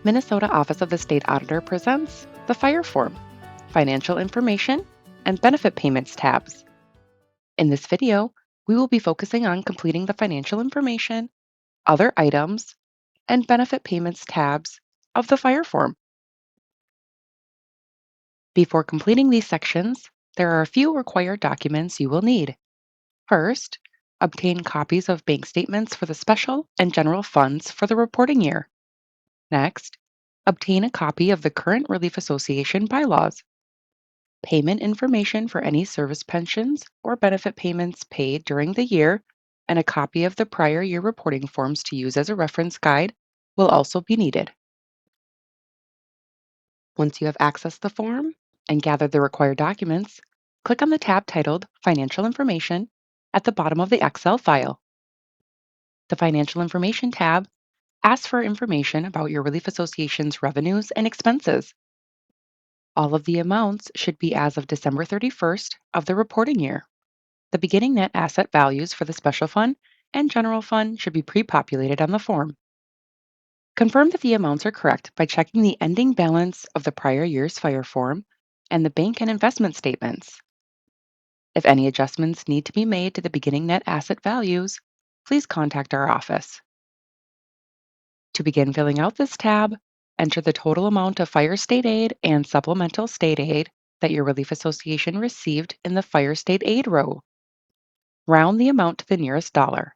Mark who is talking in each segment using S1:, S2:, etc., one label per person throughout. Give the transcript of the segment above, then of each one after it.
S1: Minnesota Office of the State Auditor presents the Fire Form, Financial Information, and Benefit Payments tabs. In this video, we will be focusing on completing the financial information, other items, and benefit payments tabs of the Fire Form. Before completing these sections, there are a few required documents you will need. First, obtain copies of bank statements for the special and general funds for the reporting year. Next, obtain a copy of the current Relief Association bylaws. Payment information for any service pensions or benefit payments paid during the year, and a copy of the prior year reporting forms to use as a reference guide will also be needed. Once you have accessed the form and gathered the required documents, click on the tab titled Financial Information at the bottom of the Excel file. The Financial Information tab asks for information about your Relief Association's revenues and expenses. All of the amounts should be as of December 31st of the reporting year. The beginning net asset values for the special fund and general fund should be pre-populated on the form. Confirm that the amounts are correct by checking the ending balance of the prior year's fire form and the bank and investment statements. If any adjustments need to be made to the beginning net asset values, please contact our office. To begin filling out this tab, enter the total amount of fire state aid and supplemental state aid that your Relief Association received in the fire state aid row. Round the amount to the nearest dollar.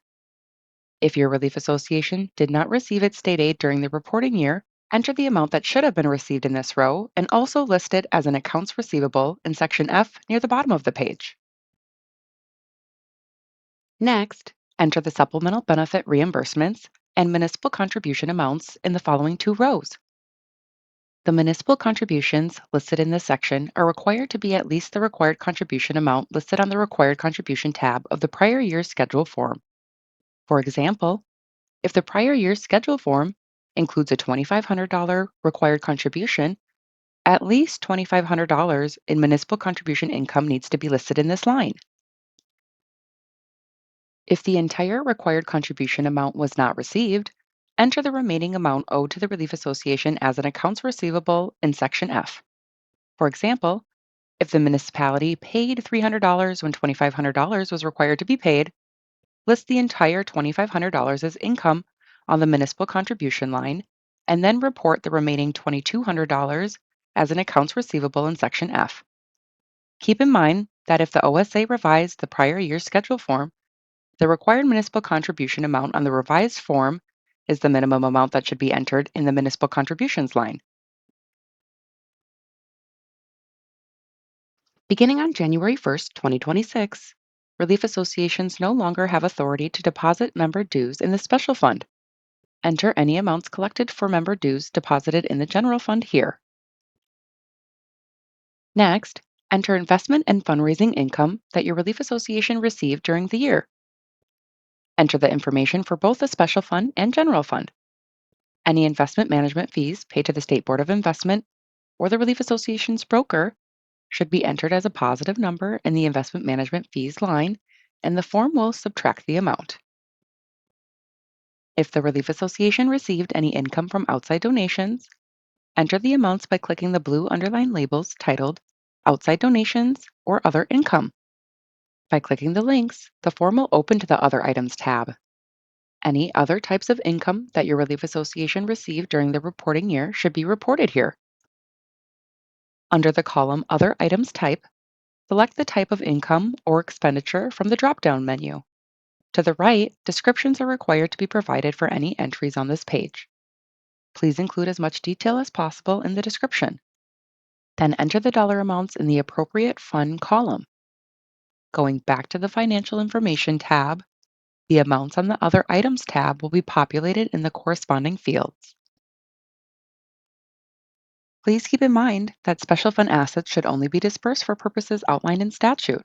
S1: If your Relief Association did not receive its state aid during the reporting year, enter the amount that should have been received in this row and also list it as an accounts receivable in section F near the bottom of the page. Next, enter the supplemental benefit reimbursements and municipal contribution amounts in the following two rows. The municipal contributions listed in this section are required to be at least the required contribution amount listed on the Required Contribution tab of the prior year's schedule form. For example, if the prior year's schedule form includes a $2,500 required contribution, at least $2,500 in municipal contribution income needs to be listed in this line. If the entire required contribution amount was not received, enter the remaining amount owed to the Relief Association as an accounts receivable in section F. For example, if the municipality paid $300 when $2,500 was required to be paid, list the entire $2,500 as income on the municipal contribution line, and then report the remaining $2,200 as an accounts receivable in section F. Keep in mind that if the OSA revised the prior year's schedule form, the required municipal contribution amount on the revised form is the minimum amount that should be entered in the municipal contributions line. Beginning on January 1st, 2026, Relief Associations no longer have authority to deposit member dues in the special fund. Enter any amounts collected for member dues deposited in the general fund here. Next, enter investment and fundraising income that your Relief Association received during the year. Enter the information for both the special fund and general fund. Any investment management fees paid to the State Board of Investment or the Relief Association's broker should be entered as a positive number in the investment management fees line, and the form will subtract the amount. If the Relief Association received any income from outside donations, enter the amounts by clicking the blue underlined labels titled Outside Donations or Other Income. By clicking the links, the form will open to the Other Items tab. Any other types of income that your Relief Association received during the reporting year should be reported here. Under the column Other Items Type, select the type of income or expenditure from the drop-down menu. To the right, descriptions are required to be provided for any entries on this page. Please include as much detail as possible in the description. Then enter the dollar amounts in the appropriate fund column. Going back to the Financial Information tab, the amounts on the Other Items tab will be populated in the corresponding fields. Please keep in mind that special fund assets should only be dispersed for purposes outlined in statute.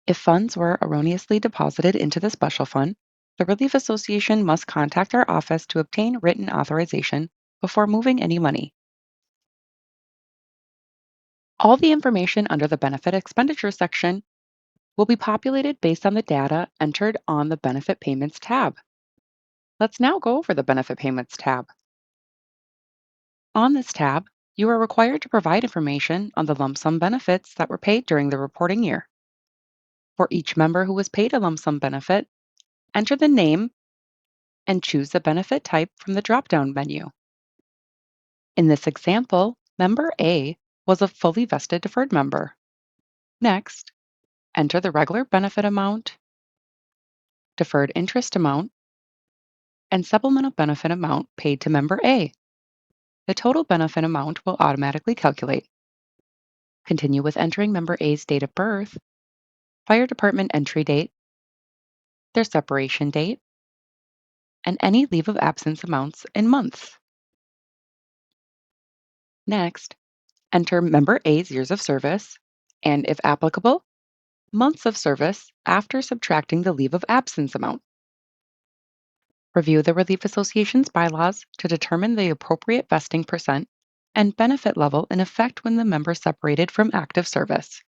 S1: If funds were erroneously deposited into the special fund, the Relief Association must contact our office to obtain written authorization before moving any money. All the information under the Benefit Expenditure section will be populated based on the data entered on the Benefit Payments tab. Let's now go over the Benefit Payments tab. On this tab, you are required to provide information on the lump sum benefits that were paid during the reporting year. For each member who was paid a lump sum benefit, enter the name and choose the benefit type from the drop-down menu. In this example, member A was a fully vested deferred member. Next, enter the regular benefit amount, deferred interest amount, and supplemental benefit amount paid to member A. The total benefit amount will automatically calculate. Continue with entering member A's date of birth, fire department entry date, their separation date, and any leave of absence amounts in months. Next, enter member A's years of service, and if applicable, months of service after subtracting the leave of absence amount. Review the Relief Association's bylaws to determine the appropriate vesting percent and benefit level in effect when the member separated from active service.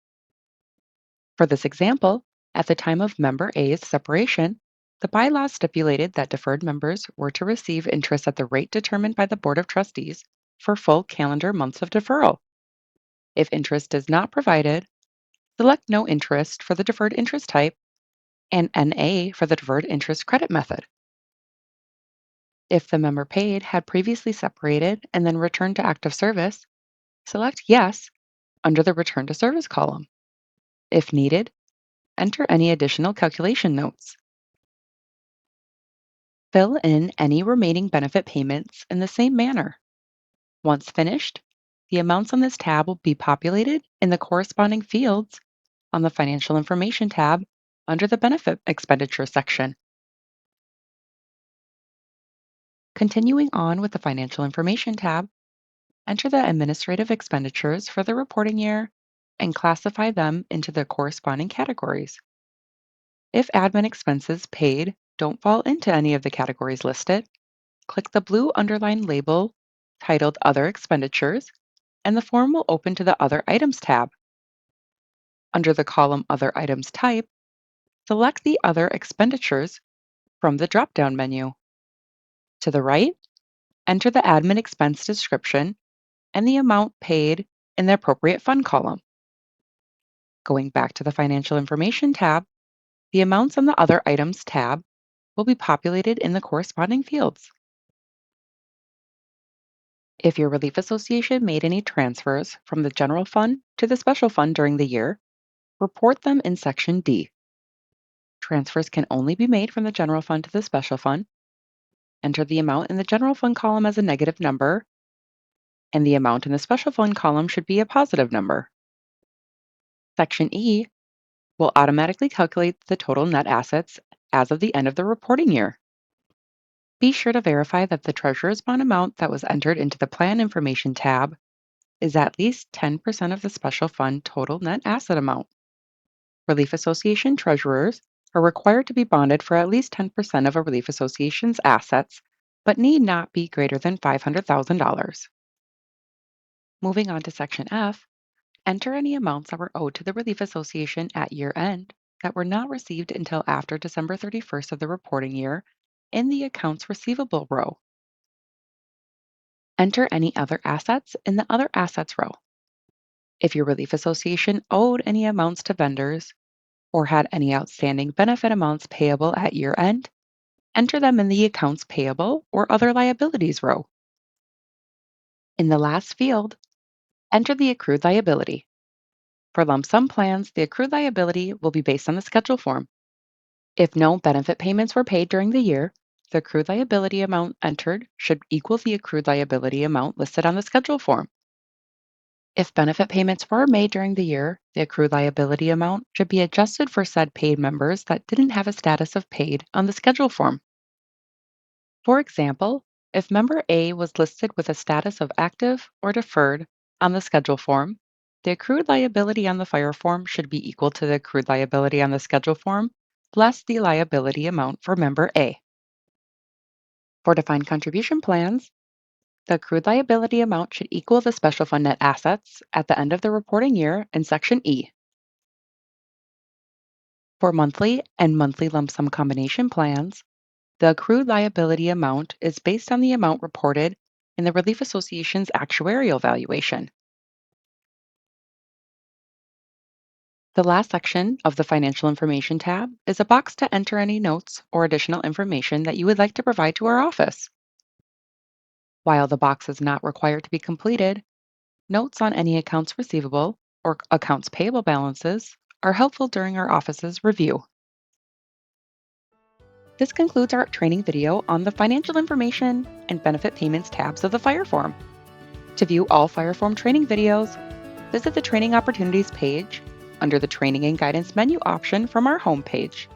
S1: For this example, at the time of member A's separation, the bylaws stipulated that deferred members were to receive interest at the rate determined by the Board of Trustees for full calendar months of deferral. If interest is not provided, select no interest for the deferred interest type and NA for the deferred interest credit method. If the member paid had previously separated and then returned to active service, select Yes under the Return to Service column. If needed, enter any additional calculation notes. Fill in any remaining benefit payments in the same manner. Once finished, the amounts on this tab will be populated in the corresponding fields on the Financial Information tab under the Benefit Expenditure section. Continuing on with the Financial Information tab, enter the administrative expenditures for the reporting year and classify them into the corresponding categories. If admin expenses paid don't fall into any of the categories listed, click the blue underlined label titled Other Expenditures, and the form will open to the Other Items tab. Under the column Other Items Type, select the Other Expenditures from the drop-down menu. To the right, enter the admin expense description and the amount paid in the appropriate fund column. Going back to the Financial Information tab, the amounts on the Other Items tab will be populated in the corresponding fields. If your relief association made any transfers from the general fund to the special fund during the year, report them in Section D. Transfers can only be made from the general fund to the special fund. Enter the amount in the general fund column as a negative number, and the amount in the special fund column should be a positive number. Section E will automatically calculate the total net assets as of the end of the reporting year. Be sure to verify that the treasurer's bond amount that was entered into the Plan Information tab is at least 10% of the special fund total net asset amount. Relief Association treasurers are required to be bonded for at least 10% of a relief association's assets, but need not be greater than $500,000. Moving on to Section F, enter any amounts that were owed to the Relief Association at year end that were not received until after December 31st of the reporting year in the Accounts Receivable row. Enter any other assets in the Other Assets row. If your Relief Association owed any amounts to vendors or had any outstanding benefit amounts payable at year end, enter them in the Accounts Payable or Other Liabilities row. In the last field, enter the accrued liability. For lump sum plans, the accrued liability will be based on the schedule form. If no benefit payments were paid during the year, the accrued liability amount entered should equal the accrued liability amount listed on the schedule form. If benefit payments were made during the year, the accrued liability amount should be adjusted for said paid members that didn't have a status of paid on the schedule form. For example, if member A was listed with a status of active or deferred on the schedule form, the accrued liability on the fire form should be equal to the accrued liability on the schedule form less the liability amount for member A. For defined contribution plans, the accrued liability amount should equal the special fund net assets at the end of the reporting year in Section E. For monthly and monthly lump sum combination plans, the accrued liability amount is based on the amount reported in the Relief Association's actuarial valuation. The last section of the Financial Information tab is a box to enter any notes or additional information that you would like to provide to our office. While the box is not required to be completed, notes on any accounts receivable or accounts payable balances are helpful during our office's review. This concludes our training video on the Financial Information and Benefit Payments tabs of the Fire Form. To view all Fire Form training videos, visit the Training Opportunities page under the Training and Guidance menu option from our homepage.